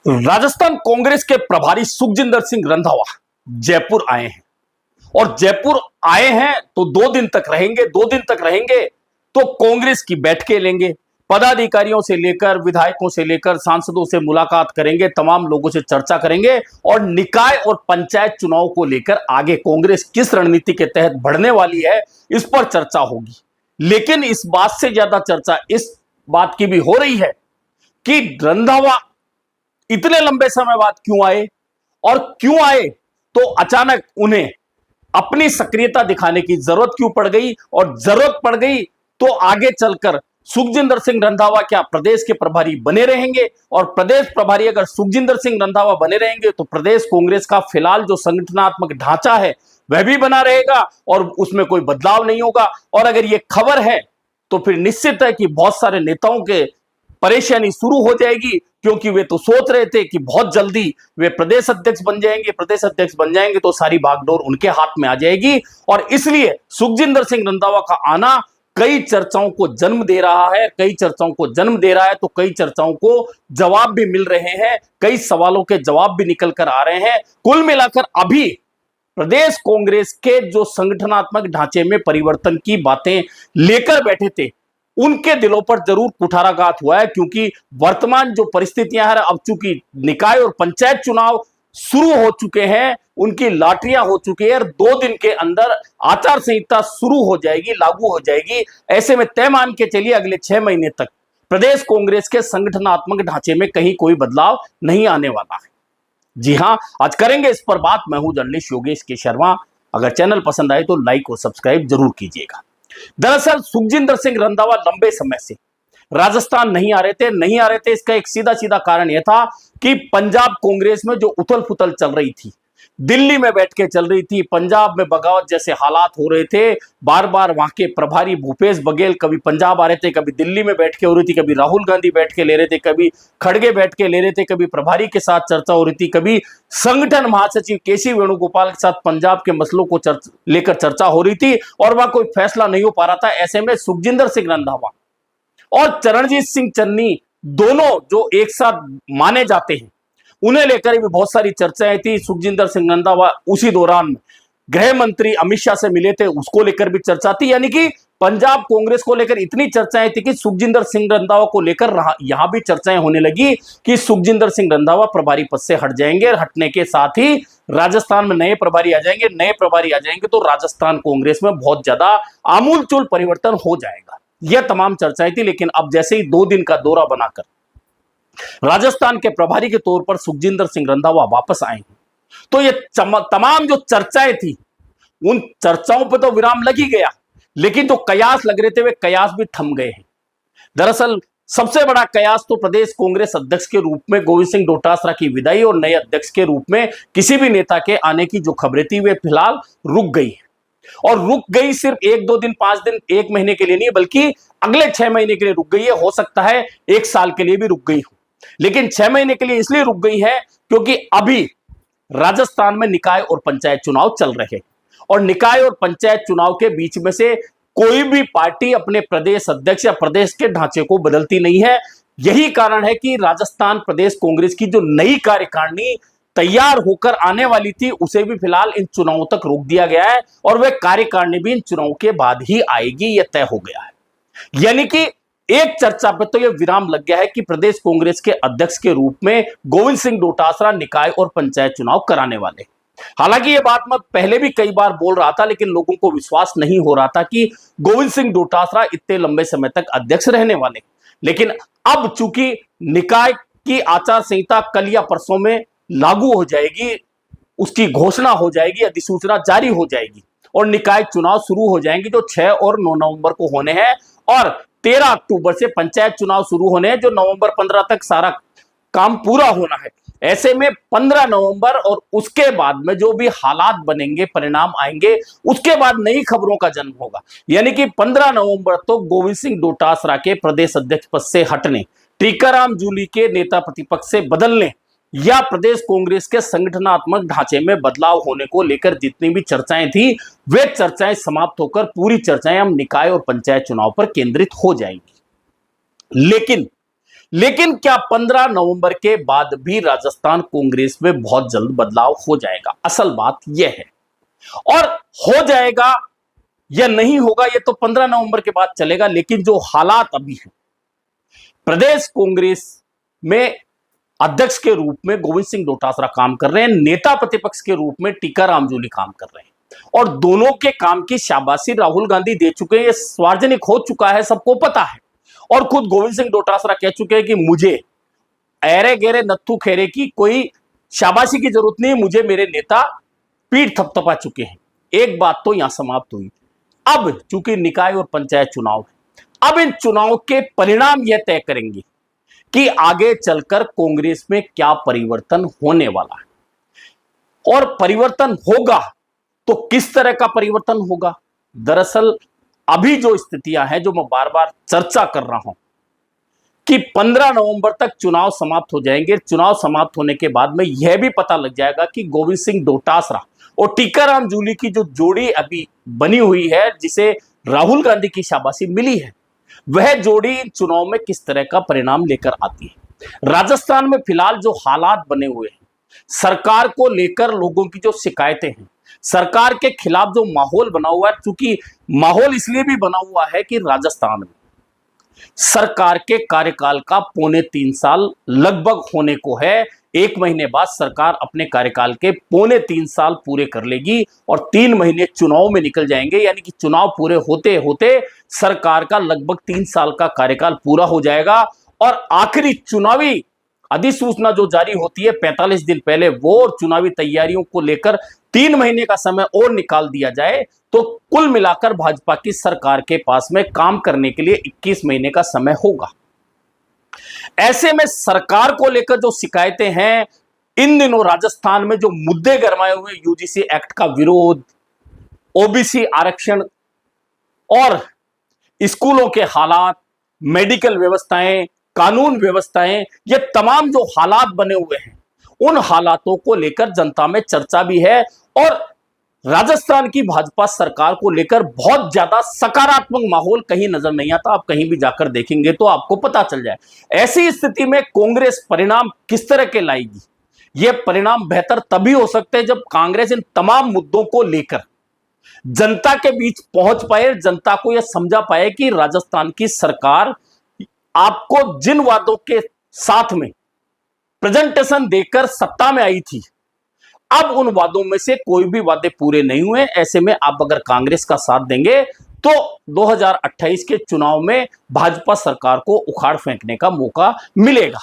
राजस्थान कांग्रेस के प्रभारी सुखजिंदर सिंह रंधावा जयपुर आए हैं और जयपुर आए हैं तो 2 दिन तक रहेंगे। 2 दिन तक रहेंगे तो कांग्रेस की बैठकें लेंगे, पदाधिकारियों से लेकर विधायकों से लेकर सांसदों से मुलाकात करेंगे, तमाम लोगों से चर्चा करेंगे और निकाय और पंचायत चुनाव को लेकर आगे कांग्रेस किस रणनीति के तहत बढ़ने वाली है इस पर चर्चा होगी। लेकिन इस बात से ज्यादा चर्चा इस बात की भी हो रही है कि रंधावा इतने लंबे समय बाद क्यों आए और क्यों आए तो अचानक उन्हें अपनी सक्रियता दिखाने की जरूरत क्यों पड़ गई और जरूरत पड़ गई तो आगे चलकर सुखजिंदर सिंह रंधावा क्या प्रदेश के प्रभारी बने रहेंगे और प्रदेश प्रभारी अगर सुखजिंदर सिंह रंधावा बने रहेंगे तो प्रदेश कांग्रेस का फिलहाल जो संगठनात्मक ढांचा है वह भी बना रहेगा और उसमें कोई बदलाव नहीं होगा। और अगर यह खबर है तो फिर निश्चित है कि बहुत सारे नेताओं के परेशानी शुरू हो जाएगी, क्योंकि वे तो सोच रहे थे कि बहुत जल्दी वे प्रदेश अध्यक्ष बन जाएंगे। प्रदेश अध्यक्ष बन जाएंगे तो सारी बागडोर उनके हाथ में आ जाएगी और इसलिए सुखजिंदर सिंह रंधावा का आना कई चर्चाओं को जन्म दे रहा है। कई चर्चाओं को जन्म दे रहा है तो कई चर्चाओं को जवाब भी मिल रहे हैं, कई सवालों के जवाब भी निकल कर आ रहे हैं। कुल मिलाकर अभी प्रदेश कांग्रेस के जो संगठनात्मक ढांचे में परिवर्तन की बातें लेकर बैठे थे उनके दिलों पर जरूर कुठाराघात हुआ है, क्योंकि वर्तमान जो परिस्थितियां हैं, अब चूंकि निकाय और पंचायत चुनाव शुरू हो चुके हैं, उनकी लाटरियां हो चुकी है और 2 दिन के अंदर आचार संहिता शुरू हो जाएगी, लागू हो जाएगी। ऐसे में तय मान के चलिए अगले 6 महीने तक प्रदेश कांग्रेस के संगठनात्मक ढांचे में कहीं कोई बदलाव नहीं आने वाला है। जी हां, आज करेंगे इस पर बात। मैं हूं जर्नलिस्ट योगेश के शर्मा। अगर चैनल पसंद आए तो लाइक और सब्सक्राइब जरूर कीजिएगा। दरअसल सुखजिंदर सिंह रंधावा लंबे समय से राजस्थान नहीं आ रहे थे। इसका एक सीधा सीधा कारण यह था कि पंजाब कांग्रेस में जो उथल पुथल चल रही थी, दिल्ली में बैठ के चल रही थी, पंजाब में बगावत जैसे हालात हो रहे थे। बार बार वहां के प्रभारी भूपेश बघेल कभी पंजाब आ रहे थे, कभी दिल्ली में बैठ के हो रही थी, कभी राहुल गांधी बैठ के ले रहे थे, कभी खड़गे बैठ के ले रहे थे, कभी प्रभारी के साथ चर्चा हो रही थी, कभी संगठन महासचिव केसी वेणुगोपाल के साथ पंजाब के मसलों को लेकर चर्चा हो रही थी और वहां कोई फैसला नहीं हो पा रहा था। ऐसे में सुखजिंदर सिंह रंधावा और चरणजीत सिंह चन्नी दोनों जो एक साथ माने जाते हैं, उन्हें लेकर भी बहुत सारी चर्चाएं थी। सुखजिंदर सिंह रंधावा उसी दौरान गृह मंत्री अमित शाह से मिले थे, उसको लेकर भी चर्चा थी। यानी कि पंजाब कांग्रेस को लेकर इतनी चर्चाएं थी कि सुखजिंदर सिंह रंधावा को लेकर यहां भी चर्चाएं होने लगी कि सुखजिंदर सिंह रंधावा प्रभारी पद से हट जाएंगे और हटने के साथ ही राजस्थान में नए प्रभारी आ जाएंगे। नए प्रभारी आ जाएंगे तो राजस्थान कांग्रेस में बहुत ज्यादा आमूलचूल परिवर्तन हो जाएगा। यह तमाम चर्चाएं थी। लेकिन अब जैसे ही 2 दिन का दौरा बनाकर राजस्थान के प्रभारी के तौर पर सुखजिंदर सिंह रंधावा वापस आए हैं तो ये तमाम जो चर्चाएं थी उन चर्चाओं पर तो विराम लग ही गया, लेकिन जो कयास लग रहे थे वे कयास भी थम गए हैं। दरअसल सबसे बड़ा कयास तो प्रदेश कांग्रेस अध्यक्ष के रूप में गोविंद सिंह डोटासरा की विदाई और नए अध्यक्ष के रूप में किसी भी नेता के आने की जो खबरें थी वे फिलहाल रुक गई है। और रुक गई सिर्फ 1-2 दिन, 5 दिन, 1 महीने के लिए नहीं, बल्कि अगले 6 महीने के लिए रुक गई है। हो सकता है 1 साल के लिए भी रुक गई हो, लेकिन 6 महीने के लिए इसलिए रुक गई है क्योंकि अभी राजस्थान में निकाय और पंचायत चुनाव चल रहे हैं और निकाय और पंचायत चुनाव के बीच में से कोई भी पार्टी अपने प्रदेश अध्यक्ष या प्रदेश के ढांचे को बदलती नहीं है। यही कारण है कि राजस्थान प्रदेश कांग्रेस की जो नई कार्यकारिणी तैयार होकर आने वाली थी उसे भी फिलहाल इन चुनावों तक रोक दिया गया है और वह कार्यकारिणी भी इन चुनावों के बाद ही आएगी, यह तय हो गया है। यानी कि एक चर्चा पर तो यह विराम लग गया है कि प्रदेश कांग्रेस के अध्यक्ष के रूप में गोविंद सिंह डोटासरा निकाय और पंचायत चुनाव कराने वाले। हालांकि यह बात मैं पहले भी कई बार बोल रहा था, लेकिन लोगों को विश्वास नहीं हो रहा था कि गोविंद सिंह डोटासरा इतने लंबे समय तक अध्यक्ष रहने वाले। लेकिन अब चूंकि निकाय की आचार संहिता कल या परसों में लागू हो जाएगी, उसकी घोषणा हो जाएगी, अधिसूचना जारी हो जाएगी और निकाय चुनाव शुरू हो जाएंगे जो 6 और 9 नवंबर को होने हैं और 13 अक्टूबर से पंचायत चुनाव शुरू होने हैं जो नवंबर 15 तक सारा काम पूरा होना है। ऐसे में 15 नवंबर और उसके बाद में जो भी हालात बनेंगे, परिणाम आएंगे, उसके बाद नई खबरों का जन्म होगा। यानी कि 15 नवंबर तो गोविंद सिंह डोटासरा के प्रदेश अध्यक्ष पद से हटने, टीकाराम जूली के नेता प्रतिपक्ष से बदलने या प्रदेश कांग्रेस के संगठनात्मक ढांचे में बदलाव होने को लेकर जितनी भी चर्चाएं थी वे चर्चाएं समाप्त होकर पूरी चर्चाएं हम निकाय और पंचायत चुनाव पर केंद्रित हो जाएंगी। लेकिन लेकिन क्या 15 नवंबर के बाद भी राजस्थान कांग्रेस में बहुत जल्द बदलाव हो जाएगा? असल बात यह है, और हो जाएगा या नहीं होगा ये तो 15 नवंबर के बाद चलेगा। लेकिन जो हालात अभी हैं, प्रदेश कांग्रेस में अध्यक्ष के रूप में गोविंद सिंह डोटासरा काम कर रहे हैं, नेता प्रतिपक्ष के रूप में टीकाराम जूली काम कर रहे हैं, और दोनों के काम की शाबाशी राहुल गांधी दे चुके हैं। ये सार्वजनिक हो चुका है, सबको पता है, और खुद गोविंद सिंह डोटासरा कह चुके हैं कि मुझे ऐरे गहरे नत्थू खेरे की कोई शाबाशी की जरूरत नहीं, मुझे मेरे नेता पीठ थपथपा चुके हैं। एक बात तो यहां समाप्त हुई। अब चूंकि निकाय और पंचायत चुनाव है, अब इन चुनाव के परिणाम यह तय करेंगे कि आगे चलकर कांग्रेस में क्या परिवर्तन होने वाला है, और परिवर्तन होगा तो किस तरह का परिवर्तन होगा। दरअसल अभी जो स्थितियां हैं, जो मैं बार बार चर्चा कर रहा हूं कि 15 नवंबर तक चुनाव समाप्त हो जाएंगे। चुनाव समाप्त होने के बाद में यह भी पता लग जाएगा कि गोविंद सिंह डोटासरा और टीकाराम जूली की जो जोड़ी अभी बनी हुई है, जिसे राहुल गांधी की शाबाशी मिली है, वह जोड़ी चुनाव में किस तरह का परिणाम लेकर आती है। राजस्थान में फिलहाल जो हालात बने हुए हैं, सरकार को लेकर लोगों की जो शिकायतें हैं, सरकार के खिलाफ जो माहौल बना हुआ है, चूंकि माहौल इसलिए भी बना हुआ है कि राजस्थान में सरकार के कार्यकाल का 3.25 साल लगभग होने को है। 1 महीने बाद सरकार अपने कार्यकाल के 3.25 साल पूरे कर लेगी और 3 महीने चुनाव में निकल जाएंगे, यानी कि चुनाव पूरे होते होते सरकार का लगभग 3 साल का कार्यकाल पूरा हो जाएगा। और आखिरी चुनावी अधिसूचना जो जारी होती है 45 दिन पहले, वो और चुनावी तैयारियों को लेकर 3 महीने का समय और निकाल दिया जाए तो कुल मिलाकर भाजपा की सरकार के पास में काम करने के लिए 21 महीने का समय होगा। ऐसे में सरकार को लेकर जो शिकायतें हैं, इन दिनों राजस्थान में जो मुद्दे गरमाए हुए, यूजीसी एक्ट का विरोध, ओबीसी आरक्षण और स्कूलों के हालात, मेडिकल व्यवस्थाएं, कानून व्यवस्थाएं, ये तमाम जो हालात बने हुए हैं, उन हालातों को लेकर जनता में चर्चा भी है। और राजस्थान की भाजपा सरकार को लेकर बहुत ज्यादा सकारात्मक माहौल कहीं नजर नहीं आता। आप कहीं भी जाकर देखेंगे तो आपको पता चल जाए। ऐसी स्थिति में कांग्रेस परिणाम किस तरह के लाएगी? ये परिणाम बेहतर तभी हो सकते हैं जब कांग्रेस इन तमाम मुद्दों को लेकर जनता के बीच पहुंच पाए, जनता को यह समझा पाए कि राजस्थान की सरकार आपको जिन वादों के साथ में प्रेजेंटेशन देकर सत्ता में आई थी, अब उन वादों में से कोई भी वादे पूरे नहीं हुए। ऐसे में आप अगर कांग्रेस का साथ देंगे तो 2028 के चुनाव में भाजपा सरकार को उखाड़ फेंकने का मौका मिलेगा।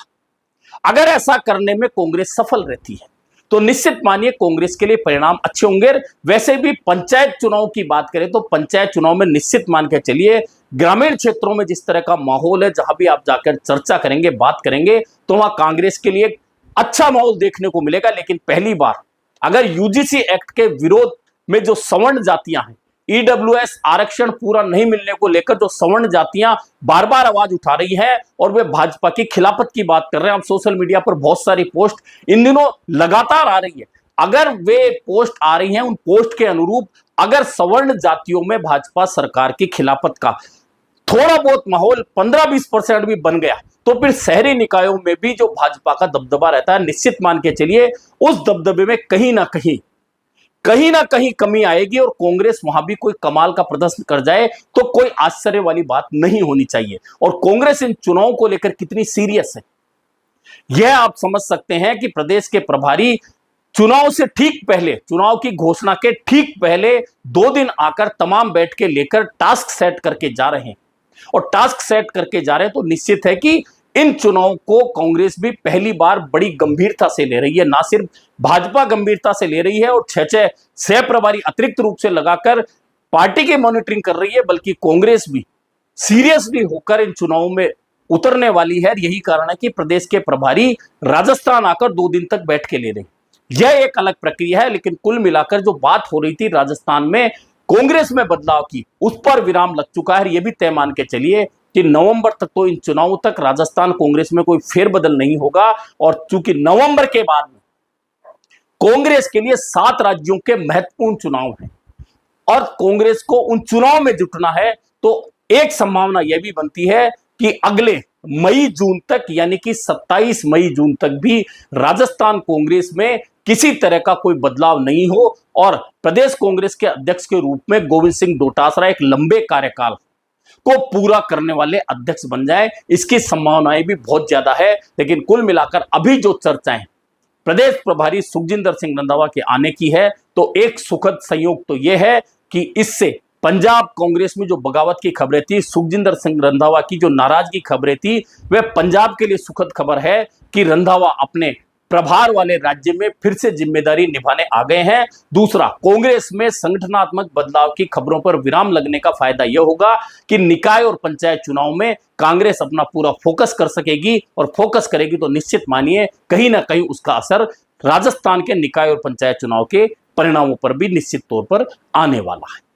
अगर ऐसा करने में कांग्रेस सफल रहती है तो निश्चित मानिए कांग्रेस के लिए परिणाम अच्छे होंगे। वैसे भी पंचायत चुनाव की बात करें तो पंचायत चुनाव में निश्चित मान के चलिए, ग्रामीण क्षेत्रों में जिस तरह का माहौल है, जहां भी आप जाकर चर्चा करेंगे, बात करेंगे, तो वहां कांग्रेस के लिए अच्छा माहौल देखने को मिलेगा। लेकिन पहली बार अगर यूजीसी एक्ट के विरोध में जो सवर्ण जातियां हैं, ईडब्ल्यूएस आरक्षण पूरा नहीं मिलने को लेकर जो सवर्ण जातियां बार बार आवाज उठा रही हैं और वे भाजपा की खिलाफत की बात कर रहे हैं, आप सोशल मीडिया पर बहुत सारी पोस्ट इन दिनों लगातार आ रही है। अगर वे पोस्ट आ रही हैं, उन पोस्ट के अनुरूप अगर सवर्ण जातियों में भाजपा सरकार की खिलाफत का थोड़ा बहुत माहौल 15-20% भी बन गया तो फिर शहरी निकायों में भी जो भाजपा का दबदबा रहता है, निश्चित मान के चलिए उस दबदबे में कहीं ना कहीं कमी आएगी और कांग्रेस वहां भी कोई कमाल का प्रदर्शन कर जाए तो कोई आश्चर्य वाली बात नहीं होनी चाहिए। और कांग्रेस इन चुनाव को लेकर कितनी सीरियस है, यह आप समझ सकते हैं कि प्रदेश के प्रभारी चुनाव से ठीक पहले, चुनाव की घोषणा के ठीक पहले 2 दिन आकर तमाम बैठकें लेकर टास्क सेट करके जा रहे हैं। और टास्क सेट करके जा रहे हैं तो निश्चित है कि इन चुनाव को कांग्रेस भी पहली बार बड़ी गंभीरता से ले रही है। ना सिर्फ भाजपा गंभीरता से ले रही है और 6 सह प्रभारी अतिरिक्त रूप से लगाकर पार्टी की मॉनिटरिंग कर रही है, बल्कि कांग्रेस भी सीरियसली होकर इन चुनावों में उतरने वाली है। यही कारण है कि प्रदेश के प्रभारी राजस्थान आकर 2 दिन तक बैठ के ले रहे हैं। यह एक अलग प्रक्रिया है, लेकिन कुल मिलाकर जो बात हो रही थी राजस्थान में कांग्रेस में बदलाव की, उस पर विराम लग चुका है। यह भी तय मान के चलिए कि नवंबर तक, तो इन चुनावों तक राजस्थान कांग्रेस में कोई फेरबदल नहीं होगा। और चूंकि नवंबर के बाद में कांग्रेस के लिए 7 राज्यों के महत्वपूर्ण चुनाव हैं और कांग्रेस को उन चुनाव में जुटना है, तो एक संभावना यह भी बनती है कि अगले मई जून तक, यानी कि 27 मई जून तक भी राजस्थान कांग्रेस में किसी तरह का कोई बदलाव नहीं हो और प्रदेश कांग्रेस के अध्यक्ष के रूप में गोविंद सिंह डोटासरा एक लंबे कार्यकाल को पूरा करने वाले अध्यक्ष बन जाए, इसकी संभावनाएं भी बहुत ज्यादा है। लेकिन कुल मिलाकर अभी जो चर्चाएं प्रदेश प्रभारी सुखजिंदर सिंह रंधावा के आने की है, तो एक सुखद संयोग तो यह है कि इससे पंजाब कांग्रेस में जो बगावत की खबरें थी, सुखजिंदर सिंह रंधावा की जो नाराजगी खबरें थी, वह पंजाब के लिए सुखद खबर है कि रंधावा अपने प्रभार वाले राज्य में फिर से जिम्मेदारी निभाने आ गए हैं। दूसरा, कांग्रेस में संगठनात्मक बदलाव की खबरों पर विराम लगने का फायदा यह होगा कि निकाय और पंचायत चुनाव में कांग्रेस अपना पूरा फोकस कर सकेगी और फोकस करेगी तो निश्चित मानिए कहीं ना कहीं उसका असर राजस्थान के निकाय और पंचायत चुनाव के परिणामों पर भी निश्चित तौर पर आने वाला है।